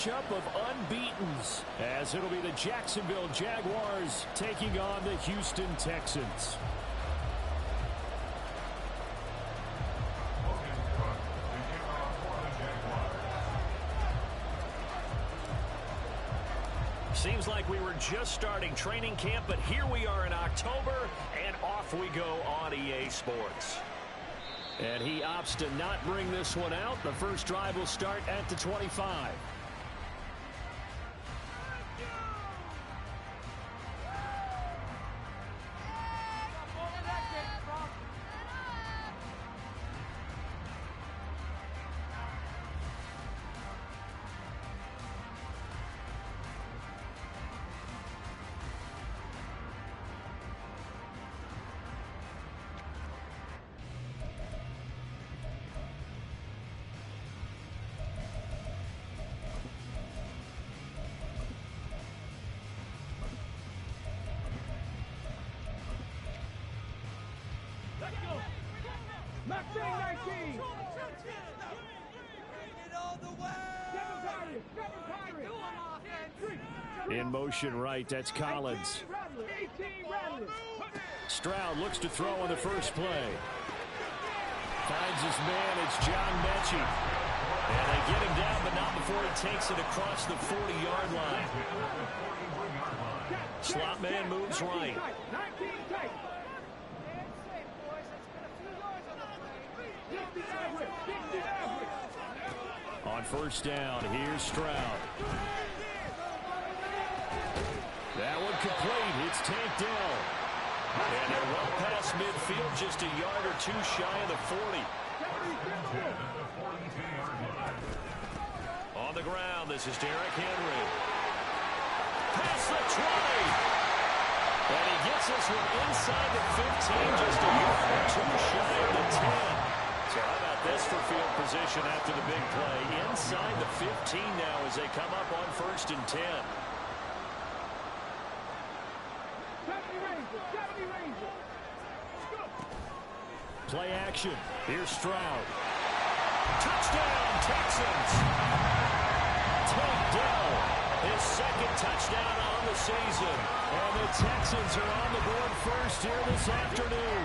matchup of unbeatens, as it'll be the Jacksonville Jaguars taking on the Houston Texans. Seems like we were just starting training camp, but here we are in October, and off we go on EA Sports. And he opts to not bring this one out. The first drive will start at the 25. In motion right, that's Collins. Stroud looks to throw on the first play. Finds his man, it's John Mechie. And they get him down, but not before he takes it across the 40-yard line. Slot man moves right. On first down, here's Stroud. That one complete. It's tanked down. And they're well past midfield, just a yard or two shy of the 40. On the ground, this is Derrick Henry. Past the 20. And he gets this one inside the 15, just a yard or two shy of the 10. So how about this for field position after the big play? Inside the 15 now as they come up on first and 10. Play action. Here's Stroud. Touchdown, Texans. Takedown. His second touchdown on the season. And the Texans are on the board first here this afternoon.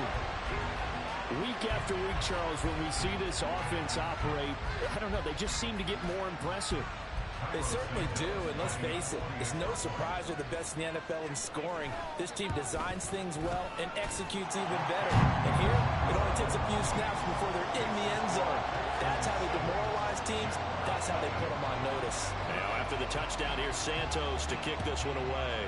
Week after week, Charles, when we see this offense operate, I don't know, they just seem to get more impressive. They certainly do, and let's face it, it's no surprise they're the best in the NFL in scoring. This team designs things well and executes even better. And here, it only takes a few snaps before they're in the end zone. That's how they demoralize teams. That's how they put them on notice. Now, after the touchdown, here's Santos to kick this one away.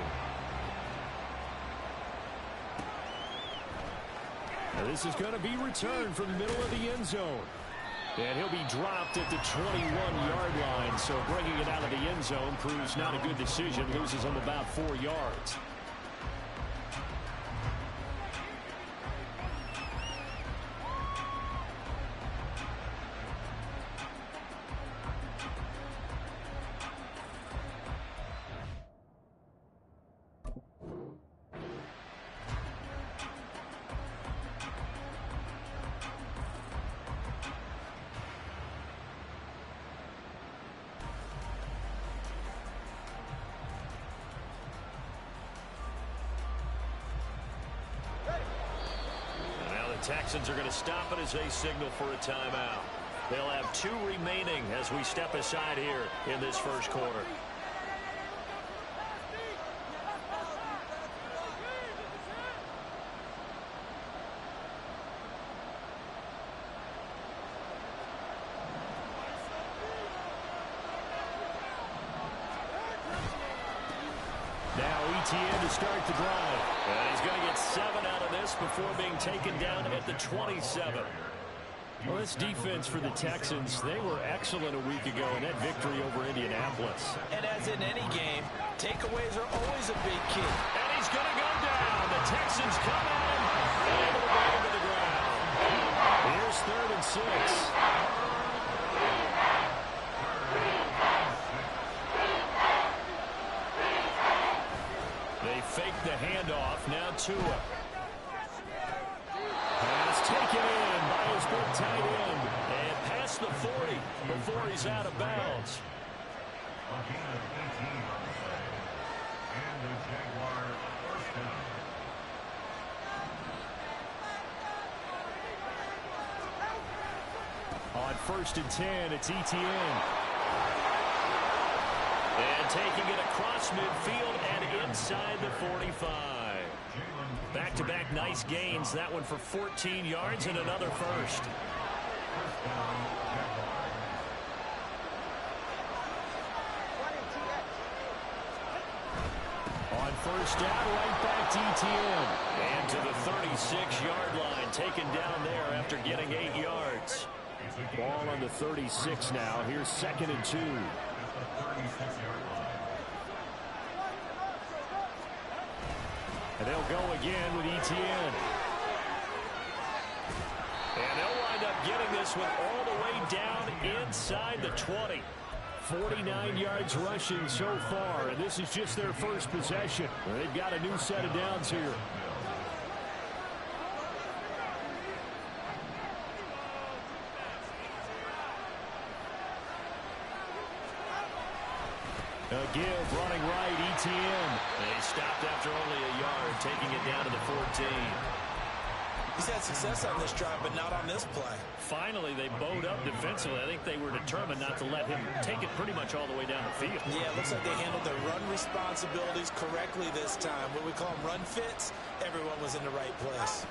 Now, this is going to be returned from the middle of the end zone. And he'll be dropped at the 21-yard line, so bringing it out of the end zone proves not a good decision. Loses him about 4 yards. Texans are going to stop it as they signal for a timeout. They'll have 2 remaining as we step aside here in this first quarter. Now ETN to start the drive. And he's going to get 7 out of this before being taken down at the 27. Well, this defense for the Texans, they were excellent a week ago in that victory over Indianapolis. And as in any game, takeaways are always a big key. And he's going to go down. The Texans come in and able to bring him to the ground. Here's 3rd and 6. Fake the handoff, now Tua. Pass taken in by his big tight end. And past the 40 before he's out of bounds. On 1st and 10, it's Etienne. And taking it across midfield and inside the 45. Back-to-back nice gains. That one for 14 yards and another first. On 1st down, right back to Etienne. And to the 36-yard line, taken down there after getting 8 yards. Ball on the 36 now. Here's 2nd and 2. And they'll go again with Etienne. And they'll wind up getting this one all the way down inside the 20. 49 yards rushing so far, and this is just their first possession. They've got a new set of downs here. A give running right, Etienne. They stopped after only a yard, taking it down to the 14. He's had success on this drive, but not on this play. Finally, they bowed up defensively. I think they were determined not to let him take it pretty much all the way down the field. Yeah, it looks like they handled their run responsibilities correctly this time. What we call them run fits, everyone was in the right place.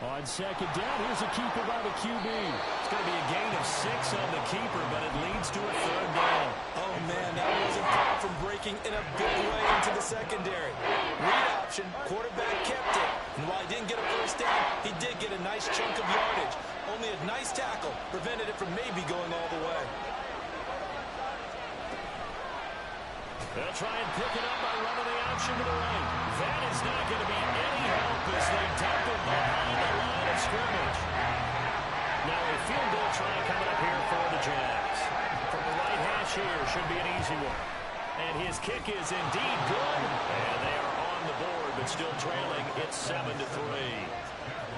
On 2nd down, here's a keeper by the QB. It's going to be a gain of 6 on the keeper, but it leads to a 3rd down. Oh, man, that wasn't far from breaking in a big way into the secondary. Read option, quarterback kept it. And while he didn't get a 1st down, he did get a nice chunk of yardage. Only a nice tackle prevented it from maybe going all the way. They'll try and pick it up by running the option to the right. That is not going to be any help as they dump it behind the line of scrimmage. Now a field goal try coming up here for the Jags. From the right hash here, should be an easy one. And his kick is indeed good. And they are on the board, but still trailing. It's 7-3.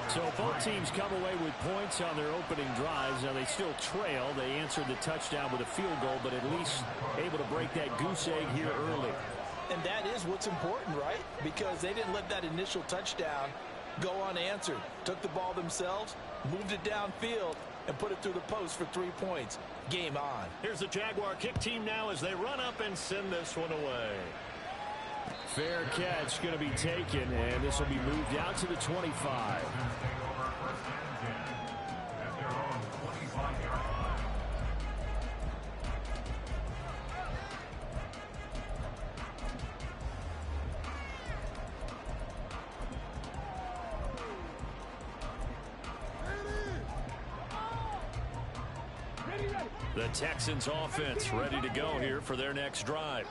So both teams come away with points on their opening drives. Now they still trail. They answered the touchdown with a field goal, but at least able to break that goose egg here early. And that is what's important, right? Because they didn't let that initial touchdown go unanswered. Took the ball themselves, moved it downfield, and put it through the post for 3 points. Game on. Here's the Jaguar kick team now as they run up and send this one away. Fair catch going to be taken, and this will be moved out to the 25. The Texans offense ready to go here for their next drive.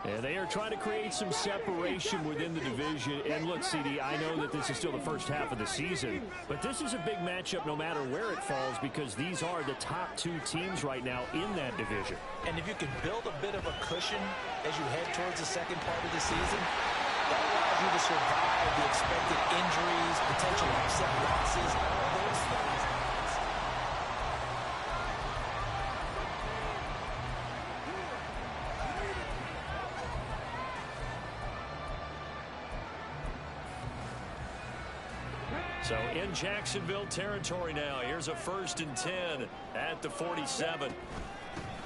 And they are trying to create some separation within the division. And look, CD, I know that this is still the first half of the season, but this is a big matchup no matter where it falls because these are the top 2 teams right now in that division. And if you can build a bit of a cushion as you head towards the second part of the season, that allows you to survive the expected injuries, potential upset losses, all those things. So in Jacksonville territory now. Here's a 1st and 10 at the 47.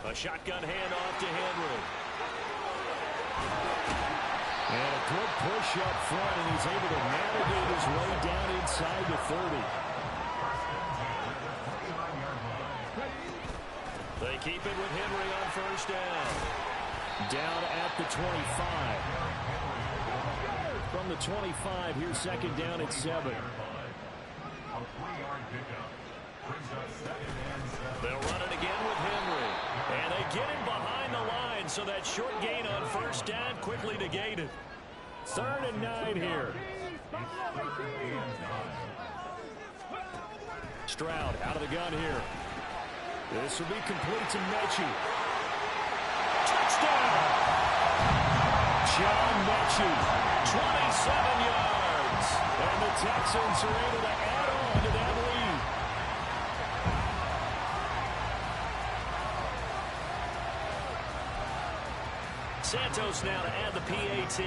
A shotgun handoff to Henry. And a good push up front, and he's able to navigate his way down inside the 30. They keep it with Henry on 1st down. Down at the 25. From the 25, here's 2nd down at 7. They'll run it again with Henry. And they get him behind the line, so that short gain on 1st down quickly negated. 3rd and 9 here. Stroud out of the gun here. This will be complete to Mechie. Touchdown! John Mechie, 27 yards. And the Texans are able to add on to that lead. Santos now to add the PAT.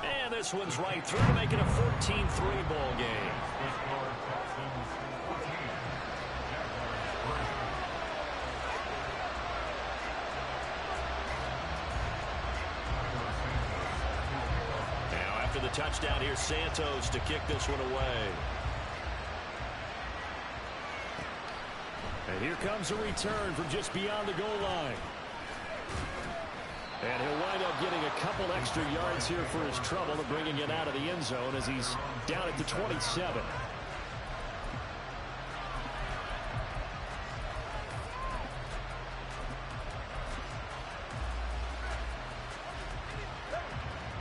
And this one's right through to make it a 14-3 ball game. Now after the touchdown, here's Santos to kick this one away. And here comes a return from just beyond the goal line. And he'll wind up getting a couple extra yards here for his trouble of bringing it out of the end zone as he's down at the 27.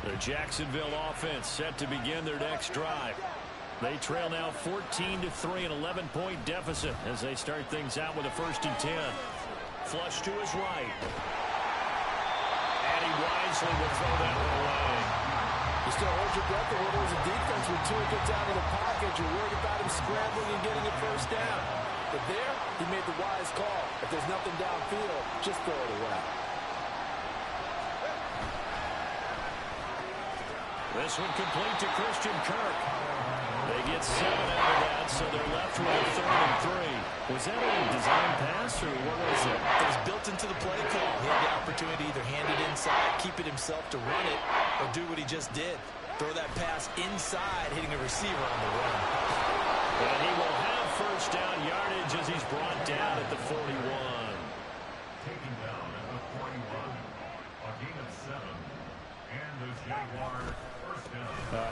The Jacksonville offense set to begin their next drive. They trail now 14-3, an 11-point deficit as they start things out with a 1st and 10. Flush to his right. And he wisely will throw that one away. You still hold your breath when there's a defense when Tua gets out of the pocket. You're worried about him scrambling and getting a 1st down. But there, he made the wise call. If there's nothing downfield, just throw it away. This one complete to Christian Kirk. They get 7 out of that, so they're left with a 3rd and 3. Was that a design pass, or what was it? It was built into the play call. He had the opportunity to either hand it inside, keep it himself to run it, or do what he just did. Throw that pass inside, hitting a receiver on the run. And he will have 1st down yardage as he's brought down at the 41. Taken down at the 41. A gain of 7. And the Jaguars.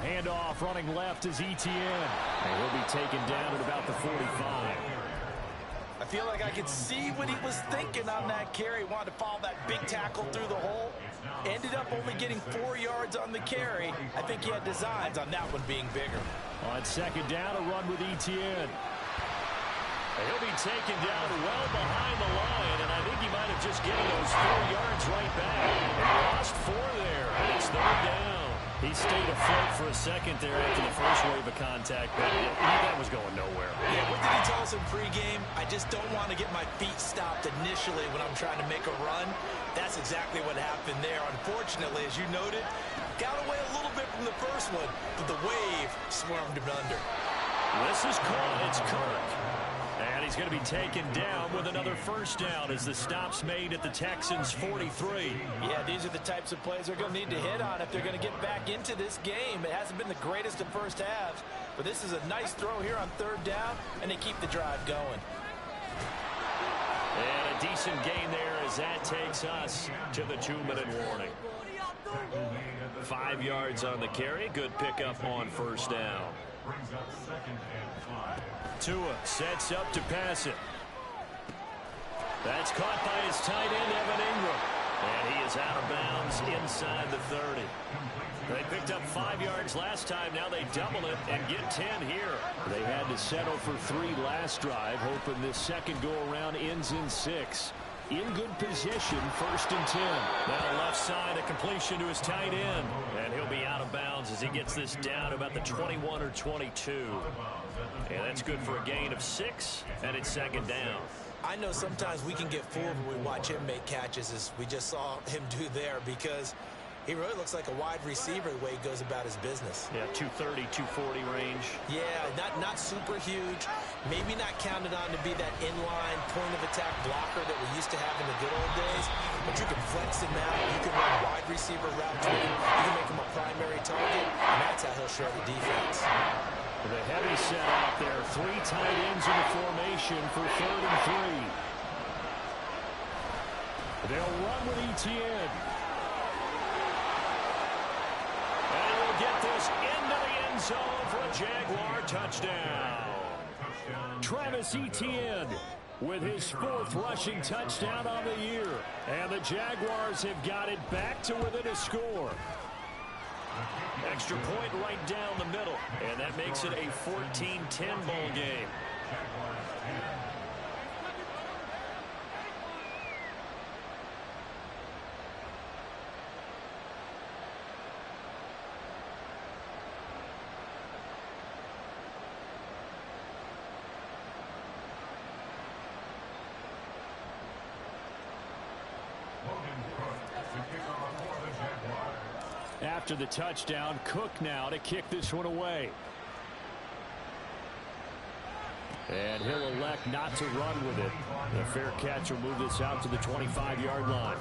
Handoff running left is Etienne. And he'll be taken down at about the 45. I feel like I could see what he was thinking on that carry. Wanted to follow that big tackle through the hole. Ended up only getting 4 yards on the carry. I think he had designs on that one being bigger. On 2nd down, a run with Etienne. He'll be taken down well behind the line, and I think he might have just given those 4 yards right back. And he lost 4 there, and it's 3rd down. He stayed afloat for a second there after the first wave of contact, but that was going nowhere. Yeah, what did he tell us in pregame? I just don't want to get my feet stopped initially when I'm trying to make a run. That's exactly what happened there. Unfortunately, as you noted, got away a little bit from the first one, but the wave swarmed him under. This is caught. It's Kirk. And he's going to be taken down with another 1st down as the stop's made at the Texans' 43. Yeah, these are the types of plays they're going to need to hit on if they're going to get back into this game. It hasn't been the greatest of first halves, but this is a nice throw here on 3rd down, and they keep the drive going. And a decent gain there as that takes us to the 2-minute warning. 5 yards on the carry. Good pickup on 1st down. Brings up 2nd and 5. Tua sets up to pass it. That's caught by his tight end, Evan Ingram. And he is out of bounds inside the 30. They picked up 5 yards last time. Now they double it and get 10 here. They had to settle for 3 last drive, hoping this second go-around ends in 6. In good position, 1st and 10. Now left side, a completion to his tight end. And he'll be out of bounds as he gets this down about the 21 or 22. And that's good for a gain of 6, and it's 2nd down. I know sometimes we can get fooled when we watch him make catches, as we just saw him do there, because he really looks like a wide receiver the way he goes about his business. Yeah, 230, 240 range. Yeah, not super huge. Maybe not counted on to be that inline point-of-attack blocker that we used to have in the good old days. But you can flex him out. You can run wide receiver route to him. You can make him a primary target, and that's how he'll shred the defense. The heavy set out there. 3 tight ends in the formation for 3rd and 3. They'll run with Etienne. And we'll get this into the end zone for a Jaguar touchdown. Travis Etienne with his 4th rushing touchdown on the year. And the Jaguars have got it back to within a score. Extra point right down the middle. And that makes it a 14-10 ball game. after the touchdown. Cook now to kick this one away. And he'll elect not to run with it. The fair catch will move this out to the 25-yard line.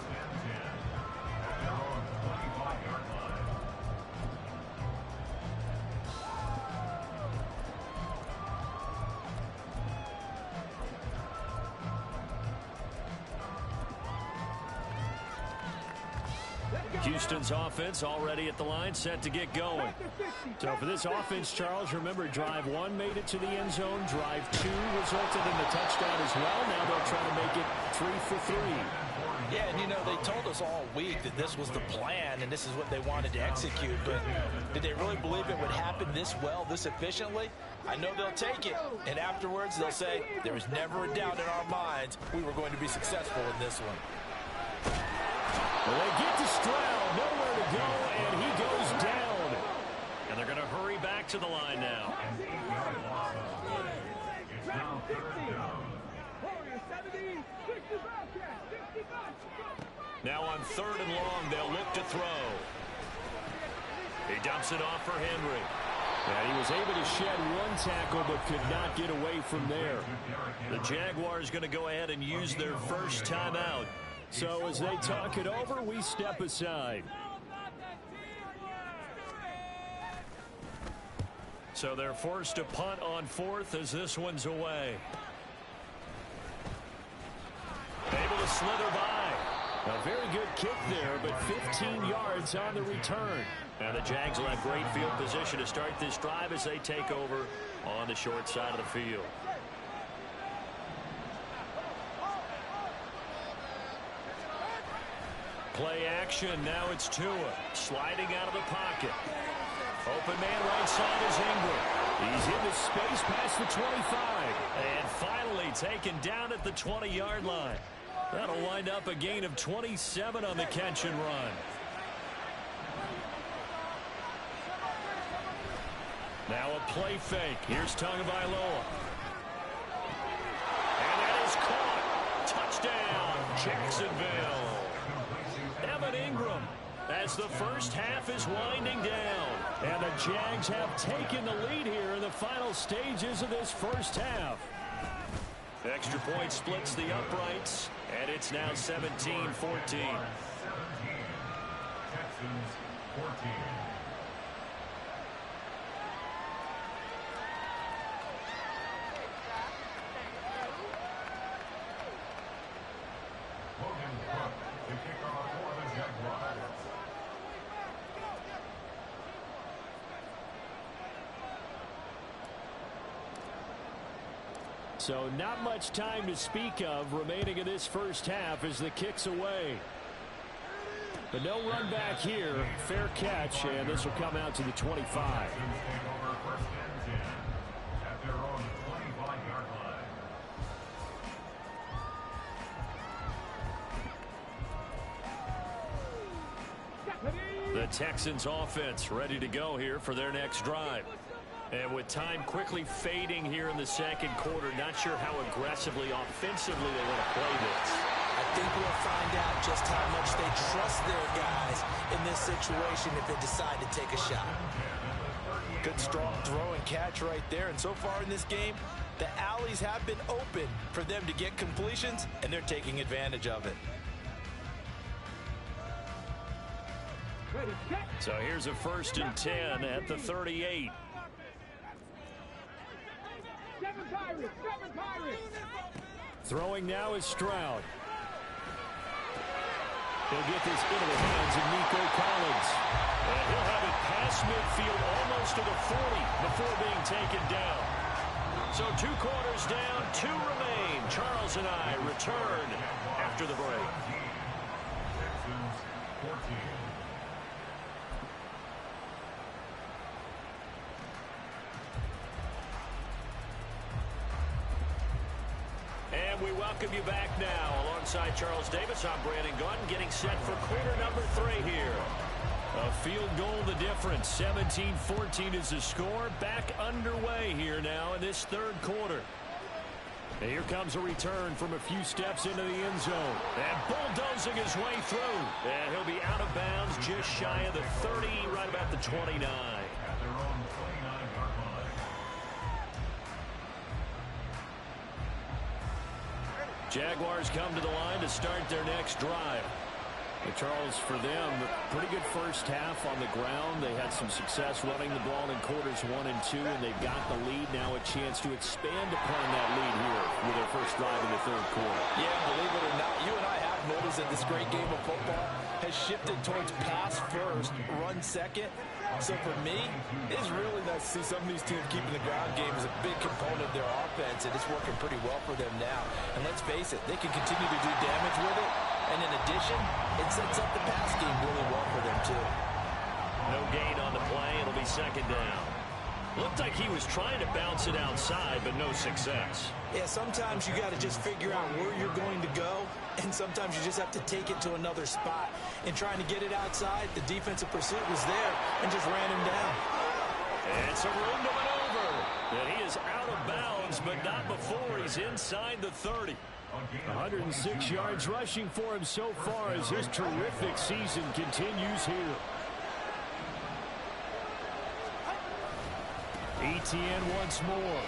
Houston's offense already at the line, set to get going. So for this offense, Charles, remember, drive one made it to the end zone. Drive two resulted in the touchdown as well. Now they'll try to make it 3 for 3. Yeah, and you know, they told us all week that this was the plan and this is what they wanted to execute. But did they really believe it would happen this well, this efficiently? I know they'll take it. And afterwards, they'll say, there was never a doubt in our minds we were going to be successful in this one. Well, they get to Stroud, nowhere to go, and he goes down. And they're going to hurry back to the line now. Now on 3rd and long, they'll look to throw. He dumps it off for Henry. And he was able to shed one tackle but could not get away from there. The Jaguars going to go ahead and use their first timeout. So as they talk it over, we step aside. So they're forced to punt on 4th as this one's away. Able to slither by. A very good kick there, but 15 yards on the return. And the Jags will have great field position to start this drive as they take over on the short side of the field. Play action. Now it's Tua sliding out of the pocket. Open man right side is Ingram. He's into space past the 25. And finally taken down at the 20-yard line. That'll wind up a gain of 27 on the catch and run. Now a play fake. Here's Tagovailoa. And that is caught. Touchdown, Jacksonville. Evan Ingram as the first half is winding down. And the Jags have taken the lead here in the final stages of this first half. Extra point splits the uprights, and it's now 17-14. 17, Texans 14. So not much time to speak of remaining in this first half as the kick's away. But no run back here. Fair catch, and this will come out to the 25. The Texans offense ready to go here for their next drive. And with time quickly fading here in the second quarter, not sure how aggressively, offensively they want to play this. I think we'll find out just how much they trust their guys in this situation if they decide to take a shot. Good strong throw and catch right there. And so far in this game, the alleys have been open for them to get completions, and they're taking advantage of it. So here's a 1st and 10 at the 38. Throwing now is Stroud. He'll get this into the hands of Nico Collins. And he'll have it past midfield almost to the 40 before being taken down. So 2 quarters down, 2 remain. Charles and I return after the break. Texans 14. And we welcome you back now. Alongside Charles Davis, I'm Brandon Gunn, getting set for quarter number 3 here. A field goal the difference. 17-14 is the score. Back underway here now in this 3rd quarter. And here comes a return from a few steps into the end zone. And bulldozing his way through. And he'll be out of bounds just shy of the 30, right about the 29. Jaguars come to the line to start their next drive. And Charles, for them, pretty good first half on the ground. They had some success running the ball in quarters 1 and 2, and they've got the lead now, a chance to expand upon that lead here with their first drive in the third quarter. Yeah, believe it or not, you and I have noticed that this great game of football has shifted towards pass first, run second. So for me, it's really nice to see some of these teams keeping the ground game as a big component of their offense, and it's working pretty well for them now. And let's face it, they can continue to do damage with it. And in addition, it sets up the pass game really well for them, too. No gain on the play. It'll be second down. Looked like he was trying to bounce it outside, but no success. Yeah, sometimes you got to just figure out where you're going to go, and sometimes you just have to take it to another spot. In trying to get it outside, the defensive pursuit was there and just ran him down. And some room to maneuver. And he is out of bounds, but not before he's inside the 30. 106 yards rushing for him so far as his terrific season continues here. ETN once more. Oh,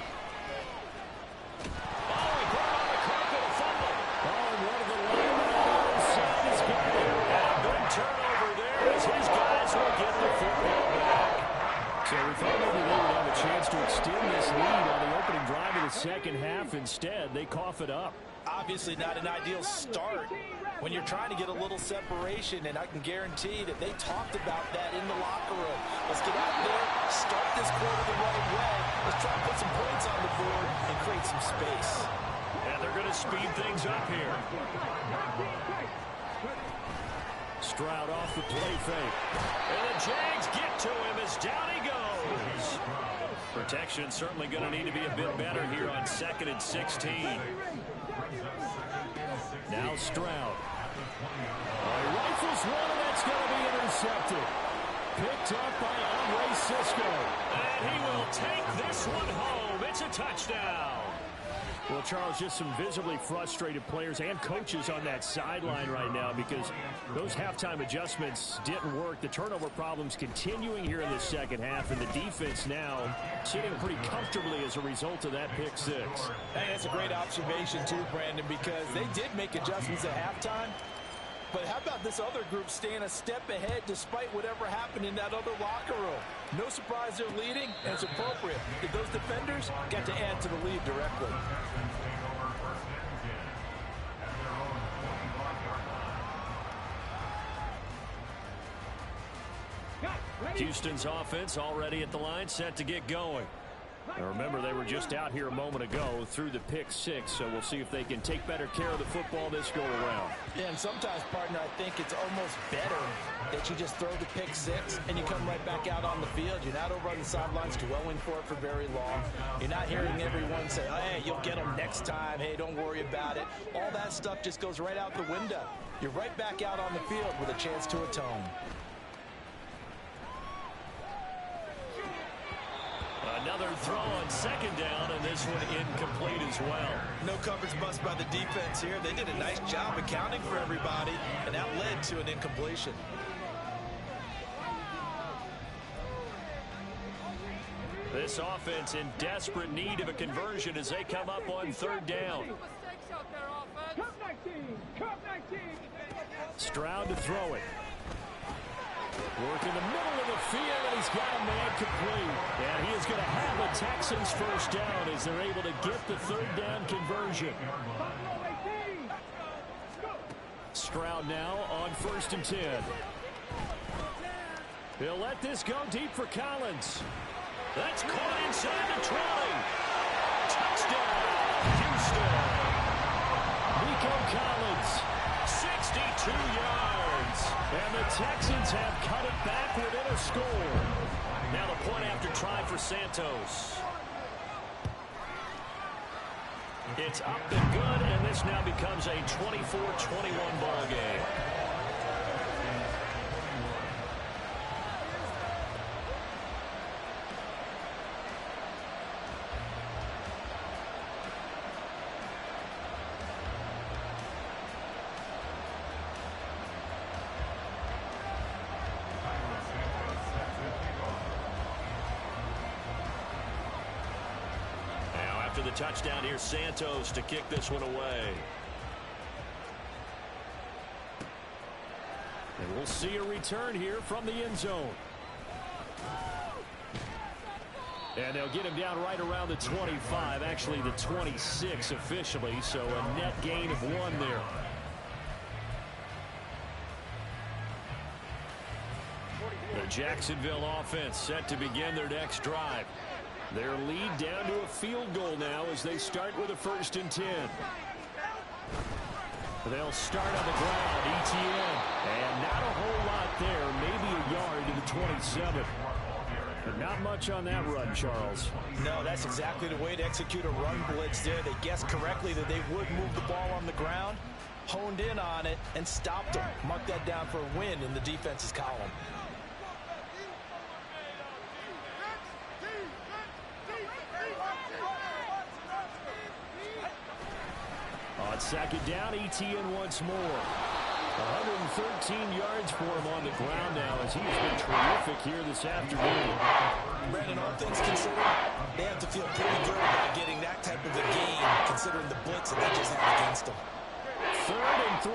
he put on the carpet, a fumble. Oh, and one of the linemen on the other side is got it. And a big turnover there as his guys will get the football back. So we thought maybe they would have a chance to extend this lead on the opening drive of the second half. Instead, they cough it up. Obviously not an ideal start when you're trying to get a little separation, and I can guarantee that they talked about that in the locker room. Let's get out there, start this quarter the right way. Let's try to put some points on the board and create some space. And they're going to speed things up here. Stroud off the play fake. And the Jags get to him as down he goes. Protection certainly going to need to be a bit better here on 2nd and 16. Now Stroud. Rifles one, and that's going to be intercepted. Picked up by Andre Cisco. And he will take this one home. It's a touchdown. Well, Charles, just some visibly frustrated players and coaches on that sideline right now because those halftime adjustments didn't work. The turnover problems continuing here in the second half, and the defense now sitting pretty comfortably as a result of that pick six. Hey, that's a great observation too, Brandon, because they did make adjustments at halftime. But how about this other group staying a step ahead despite whatever happened in that other locker room? No surprise they're leading, and it's appropriate. If those defenders got to add to the lead directly. Houston's offense already at the line, set to get going. Now remember, they were just out here a moment ago through the pick six, so we'll see if they can take better care of the football this go around. Yeah, and sometimes, partner, I think it's almost better that you just throw the pick six and you come right back out on the field. You're not over on the sidelines dwelling for it for very long. You're not hearing everyone say, oh, hey, you'll get them next time. Hey, don't worry about it. All that stuff just goes right out the window. You're right back out on the field with a chance to atone. Another throw on second down, and this one incomplete as well. No coverage bust by the defense here. They did a nice job accounting for everybody, and that led to an incompletion. This offense in desperate need of a conversion as they come up on third down. Stroud to throw it. Work in the middle of the field, and he's got a man complete. And he is going to have the Texans first down as they're able to get the third down conversion. Stroud now on 1st and 10. He'll let this go deep for Collins. That's caught inside the 20. Touchdown, Houston. Nico Collins, 62 yards. And the Texans have cut it back within a score. Now the point after try for Santos. It's up and good, and this now becomes a 24-21 ball game. the touchdown here, Santos, to kick this one away. And we'll see a return here from the end zone. And they'll get him down right around the 25, actually the 26 officially, so a net gain of 1 there. The Jacksonville offense set to begin their next drive. Their lead down to a field goal now as they start with a 1st and 10. They'll start on the ground, ETN, and not a whole lot there, maybe a yard to the 27. But not much on that run, Charles. No, that's exactly the way to execute a run blitz there. They guessed correctly that they would move the ball on the ground, honed in on it, and stopped them. Mark that down for a win in the defense's column. On 2nd down, ETN once more. 113 yards for him on the ground now as he has been terrific here this afternoon. Brandon, all things considered, they have to feel pretty good about getting that type of a game considering the blitz that they just had against them. 3rd and 3.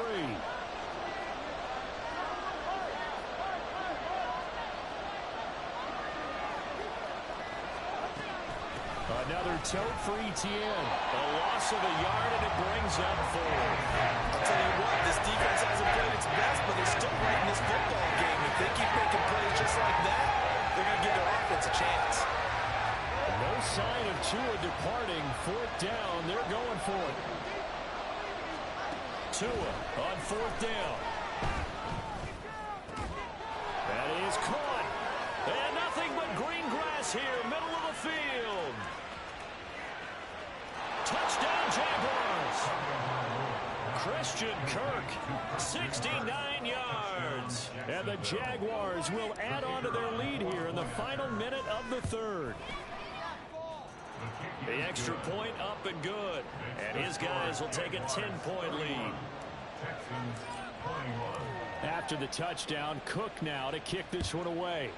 Another tote for ETN. A loss of a yard, and it brings up 4. I'll tell you what, this defense hasn't played its best, but they're still right in this football game. If they keep making plays just like that, they're going to give their offense a chance. No sign of Tua departing. 4th down, they're going for it. Tua on 4th down. That is caught. And nothing but green grass here, middle of the field. Touchdown, Jaguars. Christian Kirk, 69 yards. And the Jaguars will add on to their lead here in the final minute of the 3rd. The extra point up and good. And his guys will take a 10-point lead. After the touchdown, Cook now to kick this one away.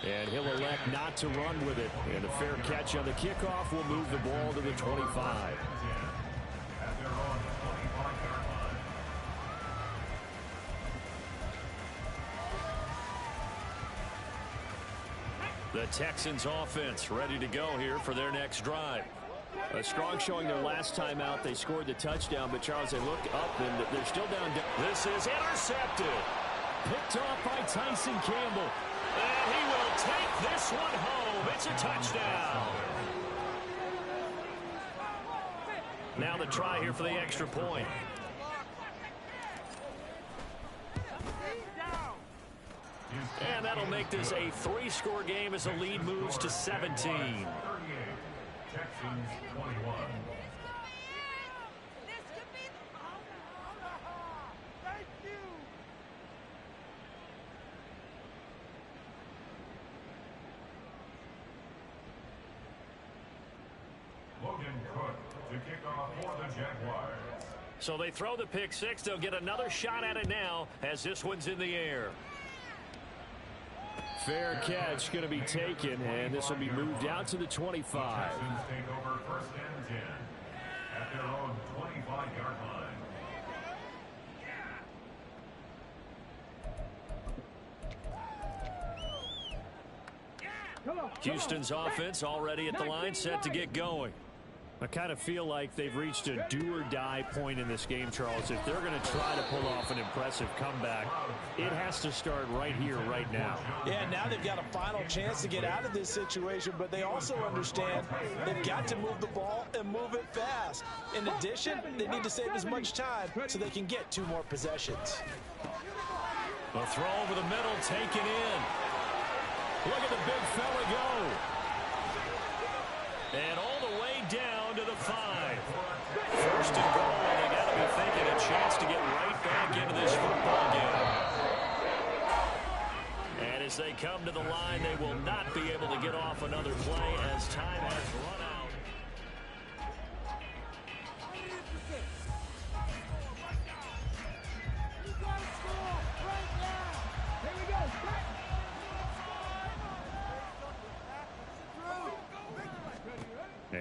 And he'll elect not to run with it. And a fair catch on the kickoff will move the ball to the 25. The Texans offense ready to go here for their next drive. A strong showing their last time out. They scored the touchdown, but Charles, they look up and they're still down. This is intercepted. Picked off by Tyson Campbell. And he will take this one home. It's a touchdown. Now the try here for the extra point. And that'll make this a 3-score game as the lead moves to 17. Texans 21. Logan Cook to kick off for the Jaguars. So they throw the pick 6. They'll get another shot at it now as this one's in the air. Fair catch going to be taken, and this will be moved out to the 25. Texans take over 1st and 10 at their own 25-yard line. Houston's offense already at the line, set to get going. I kind of feel like they've reached a do-or-die point in this game, Charles. If they're going to try to pull off an impressive comeback, it has to start right here, right now. Yeah, now they've got a final chance to get out of this situation, but they also understand they've got to move the ball and move it fast. In addition, they need to save as much time so they can get 2 more possessions. A throw over the middle, taken in. Look at the big fella go. And all the way down to the 5. 1st and goal, and they got to be thinking a chance to get right back into this football game. And as they come to the line, they will not be able to get off another play as time has run out.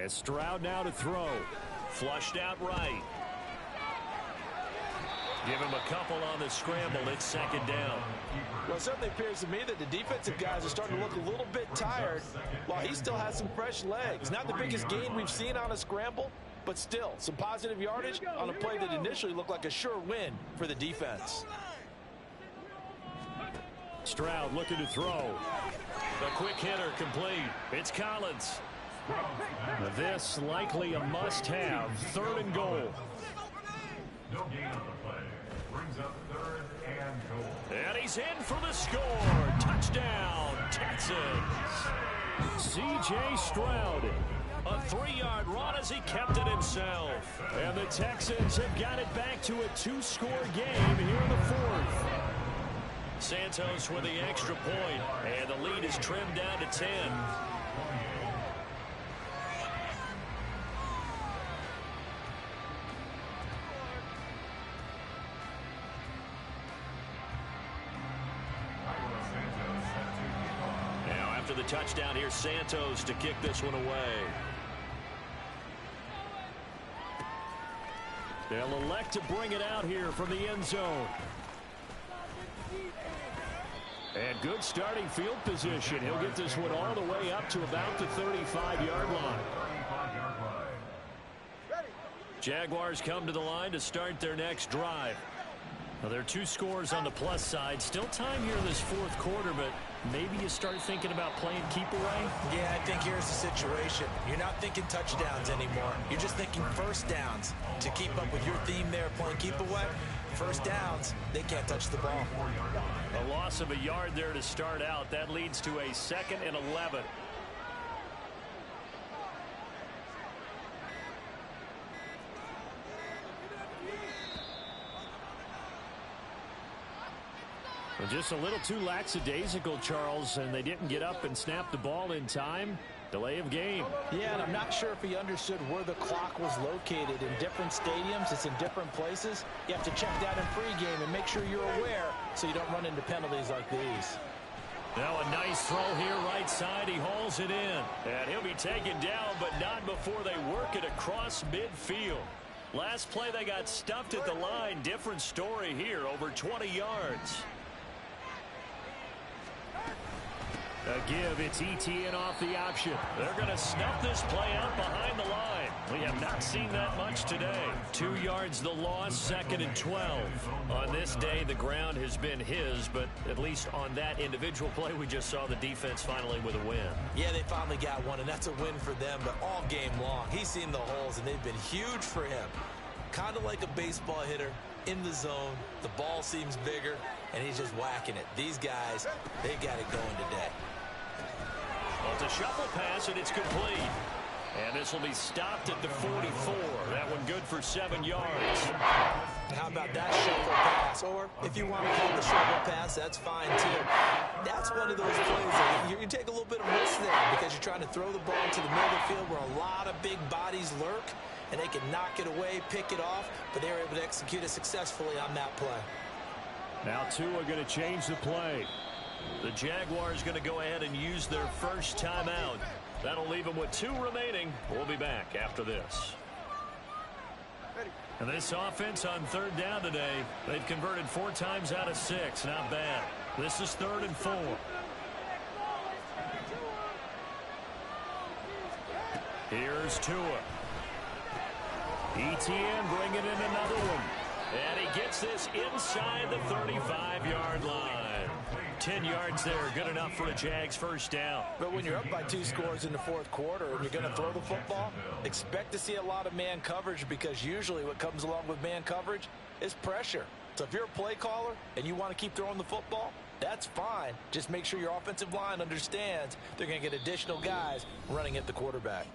And Stroud now to throw. Flushed out right. Give him a couple on the scramble. It's second down. Well, it certainly appears to me that the defensive guys are starting to look a little bit tired while he still has some fresh legs. Not the biggest gain we've seen on a scramble, but still some positive yardage on a play that initially looked like a sure win for the defense. Stroud looking to throw. The quick hitter complete. It's Collins. This likely a must-have. 3rd and goal. No gain on the play. Brings up 3rd and goal. And he's in for the score. Touchdown, Texans. C.J. Stroud. A 3-yard run as he kept it himself. And the Texans have got it back to a 2-score game here in the 4th. Santos with the extra point, and the lead is trimmed down to 10. Now after the touchdown, here's Santos to kick this one away. They'll elect to bring it out here from the end zone. And good starting field position. He'll get this one all the way up to about the 35-yard line. Jaguars come to the line to start their next drive. Now, there are 2 scores on the plus side. Still time here in this 4th quarter, but maybe you start thinking about playing keep away? Yeah, I think here's the situation. You're not thinking touchdowns anymore. You're just thinking first downs. To keep up with your theme there, playing keep away, first downs, they can't touch the ball. A loss of a yard there to start out. That leads to a 2nd and 11. Well, just a little too lackadaisical, Charles, and they didn't get up and snap the ball in time. Delay of game. Yeah, and I'm not sure if he understood where the clock was located. In different stadiums, it's in different places. You have to check that in pregame and make sure you're aware so you don't run into penalties like these. Now a nice throw here right side. He hauls it in. And he'll be taken down, but not before they work it across midfield. Last play they got stuffed at the line. Different story here, over 20 yards. A give, it's ETN off the option. They're going to snuff this play out behind the line. We have not seen that much today. 2 yards the loss, 2nd and 12. On this day, the ground has been his, but at least on that individual play, we just saw the defense finally with a win. Yeah, they finally got one, and that's a win for them, but all game long, he's seen the holes, and they've been huge for him. Kind of like a baseball hitter in the zone. The ball seems bigger, and he's just whacking it. These guys, they got it going today. Well, it's a shuffle pass, and it's complete. And this will be stopped at the 44. That one good for 7 yards. How about that shuffle pass? Or if you want to call the shuffle pass, that's fine too. That's one of those plays that you take a little bit of risk there because you're trying to throw the ball to the middle of the field where a lot of big bodies lurk, and they can knock it away, pick it off, but they were able to execute it successfully on that play. Now two are going to change the play. The Jaguars going to go ahead and use their first timeout. That'll leave them with 2 remaining. We'll be back after this. And this offense on 3rd down today, they've converted 4 times out of 6. Not bad. This is 3rd and 4. Here's Tua. ETN bringing in another one. And he gets this inside the 35-yard line. 10 yards there, good enough for a Jags first down. But when you're up by 2 scores in the 4th quarter and you're going to throw the football, expect to see a lot of man coverage because usually what comes along with man coverage is pressure. So if you're a play caller and you want to keep throwing the football, that's fine. Just make sure your offensive line understands they're going to get additional guys running at the quarterback.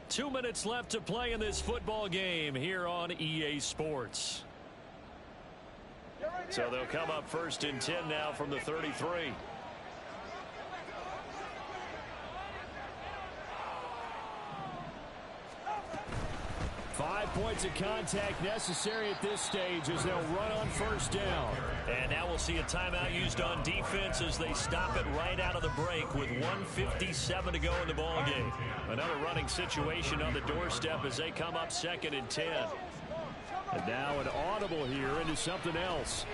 2 minutes left to play in this football game here on EA Sports. So they'll come up 1st and 10 now from the 33. points of contact necessary at this stage as they'll run on first down. And now we'll see a timeout used on defense as they stop it right out of the break with 1:57 to go in the ballgame. Another running situation on the doorstep as they come up 2nd and 10. And now an audible here into something else.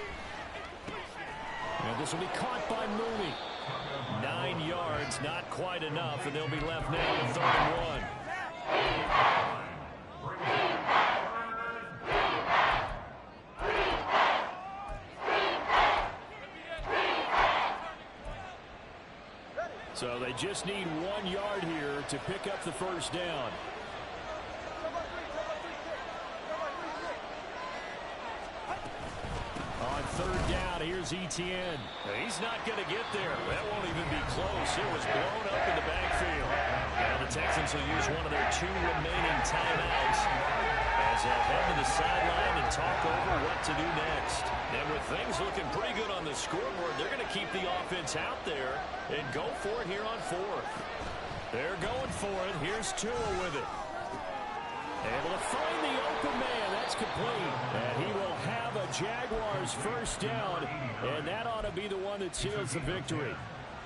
And this will be caught by Mooney. 9 yards, not quite enough, and they'll be left now with 3rd and 1. So they just need 1 yard here to pick up the first down. On 3rd down, here's Etienne. He's not going to get there. That won't even be close. It was blown up in the backfield. Now the Texans will use one of their 2 remaining timeouts as they'll head to the sideline and talk over what to do next. And with things looking pretty good on the scoreboard, they're going to keep the offense out there and go for it here on 4th. They're going for it. Here's Tua with it. Able to find the open man. That's complete. And he will have a Jaguars first down, and that ought to be the one that seals the victory.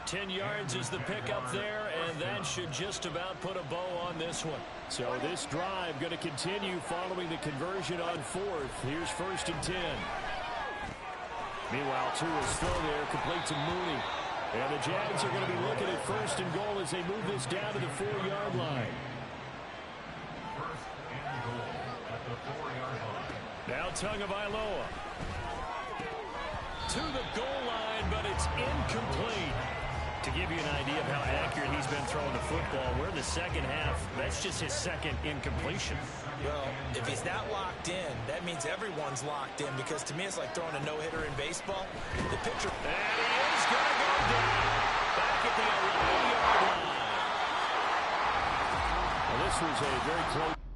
10 yards is the pickup there, and that should just about put a bow on this one. So this drive going to continue following the conversion on 4th. Here's 1st and 10. Meanwhile, Tua is still there, complete to Mooney. And the Jags are going to be looking at 1st and goal as they move this down to the 4-yard line. Now Tagovailoa to the goal line, but it's incomplete. To give you an idea of how accurate he's been throwing the football, we're in the second half. That's just his 2nd incompletion. Well, if he's not locked in, that means everyone's locked in, because to me it's like throwing a no-hitter in baseball. The pitcher... And he is going to go down back at the 11-yard line. Well, this was a very close...